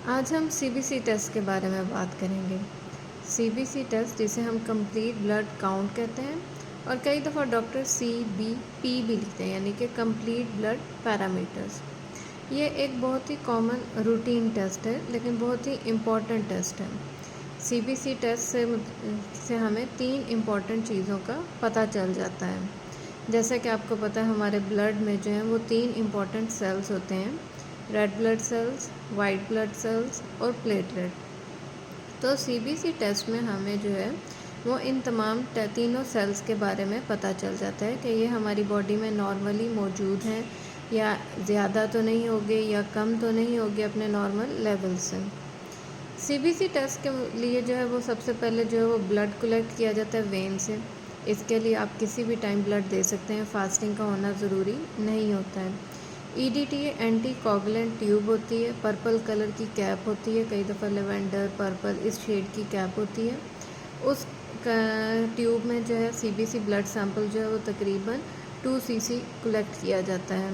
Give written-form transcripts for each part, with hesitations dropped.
आज हम CBC test के बारे में बात करेंगे। सीबीसी टेस्ट, जिसे हम कंप्लीट ब्लड काउंट कहते हैं और कई दफ़ा डॉक्टर CBP भी लिखते हैं, यानी कि कंप्लीट ब्लड पैरामीटर्स। ये एक बहुत ही कॉमन रूटीन टेस्ट है, लेकिन बहुत ही इम्पॉर्टेंट टेस्ट है। सीबीसी टेस्ट से हमें 3 इम्पॉर्टेंट चीज़ों का पता चल जाता है। जैसा कि आपको पता है, हमारे ब्लड में जो है वो 3 इम्पॉर्टेंट सेल्स होते हैं: red blood cells, white blood cells और प्लेटलेट। तो सीबीसी टेस्ट में हमें जो है वो इन तमाम तीनों सेल्स के बारे में पता चल जाता है कि ये हमारी बॉडी में नॉर्मली मौजूद हैं या ज़्यादा तो नहीं होंगे या कम तो नहीं होंगे अपने नॉर्मल लेवल से। सीबीसी टेस्ट के लिए जो है वो सबसे पहले जो है वो ब्लड कलेक्ट किया जाता है वेन से। इसके लिए आप किसी भी टाइम ब्लड दे सकते हैं, फास्टिंग का होना ज़रूरी नहीं होता है। EDTA एंटी कोगुलेंट ट्यूब होती है, पर्पल कलर की कैप होती है, कई दफ़ा लेवेंडर पर्पल इस शेड की कैप होती है। उस ट्यूब में जो है सीबीसी ब्लड सैंपल जो है वो तकरीबन 2 cc कलेक्ट किया जाता है।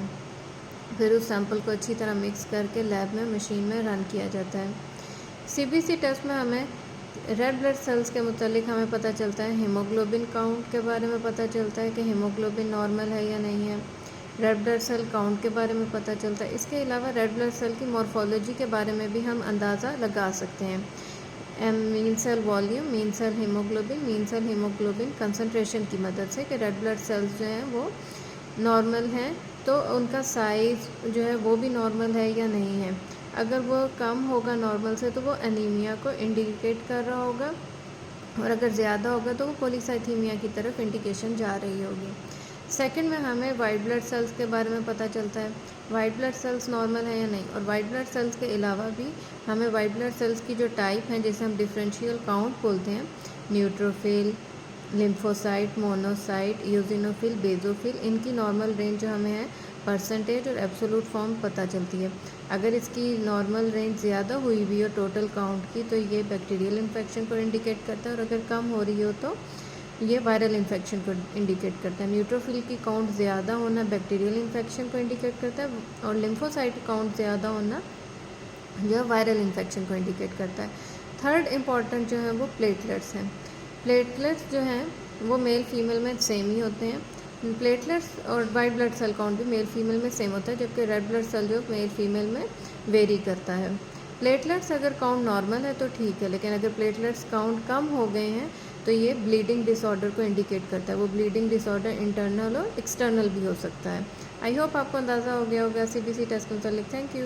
फिर उस सैंपल को अच्छी तरह मिक्स करके लैब में मशीन में रन किया जाता है। सीबीसी टेस्ट में हमें रेड ब्लड सेल्स के मुतालिक हमें पता चलता है, हीमोग्लोबिन काउंट के बारे में पता चलता है कि हीमोग्लोबिन नॉर्मल है या नहीं है। रेड ब्लड सेल काउंट के बारे में पता चलता है। इसके अलावा रेड ब्लड सेल की मॉर्फोलॉजी के बारे में भी हम अंदाज़ा लगा सकते हैं। Mean cell volume, mean cell haemoglobin, mean cell haemoglobin concentration की मदद से कि रेड ब्लड सेल्स जो हैं वो नॉर्मल हैं, तो उनका साइज़ जो है वो भी नॉर्मल है या नहीं है। अगर वो कम होगा नॉर्मल से तो वो एनीमिया को इंडिकेट कर रहा होगा, और अगर ज़्यादा होगा तो वो पॉलीसाइथीमिया की तरफ इंडिकेशन जा रही होगी। सेकंड में हमें वाइट ब्लड सेल्स के बारे में पता चलता है, वाइट ब्लड सेल्स नॉर्मल है या नहीं। और वाइट ब्लड सेल्स के अलावा भी हमें वाइट ब्लड सेल्स की जो टाइप हैं, जिसे हम डिफरेंशियल काउंट बोलते हैं, न्यूट्रोफिल, लिम्फोसाइट, मोनोसाइट, यूजिनोफिल, बेजोफिल, इनकी नॉर्मल रेंज जो हमें है परसेंटेज और एब्सोलूट फॉर्म पता चलती है। अगर इसकी नॉर्मल रेंज ज़्यादा हुई भी हो टोटल काउंट की तो ये बैक्टीरियल इन्फेक्शन को इंडिकेट करता है, और अगर कम हो रही हो तो ये वायरल इन्फेक्शन को इंडिकेट करता है। न्यूट्रोफिल की काउंट ज़्यादा होना बैक्टीरियल इन्फेक्शन को इंडिकेट करता है, और लिम्फोसाइट काउंट ज़्यादा होना जो वायरल इन्फेक्शन को इंडिकेट करता है। थर्ड इम्पॉर्टेंट जो है वो प्लेटलेट्स हैं। प्लेटलेट्स जो हैं वो मेल फीमेल में सेम ही होते हैं। प्लेटलेट्स और वाइट ब्लड सेल काउंट भी मेल फीमेल में सेम होता है, जबकि रेड ब्लड सेल जो मेल फीमेल में वेरी करता है। प्लेटलेट्स अगर काउंट नॉर्मल है तो ठीक है, लेकिन अगर प्लेटलेट्स काउंट कम हो गए हैं तो ये ब्लीडिंग डिसऑर्डर को इंडिकेट करता है। वो ब्लीडिंग डिसऑर्डर इंटरनल और एक्सटर्नल भी हो सकता है। आई होप आपको अंदाज़ा हो गया होगा सीबीसी टेस्ट के मुतालिक। Thank you.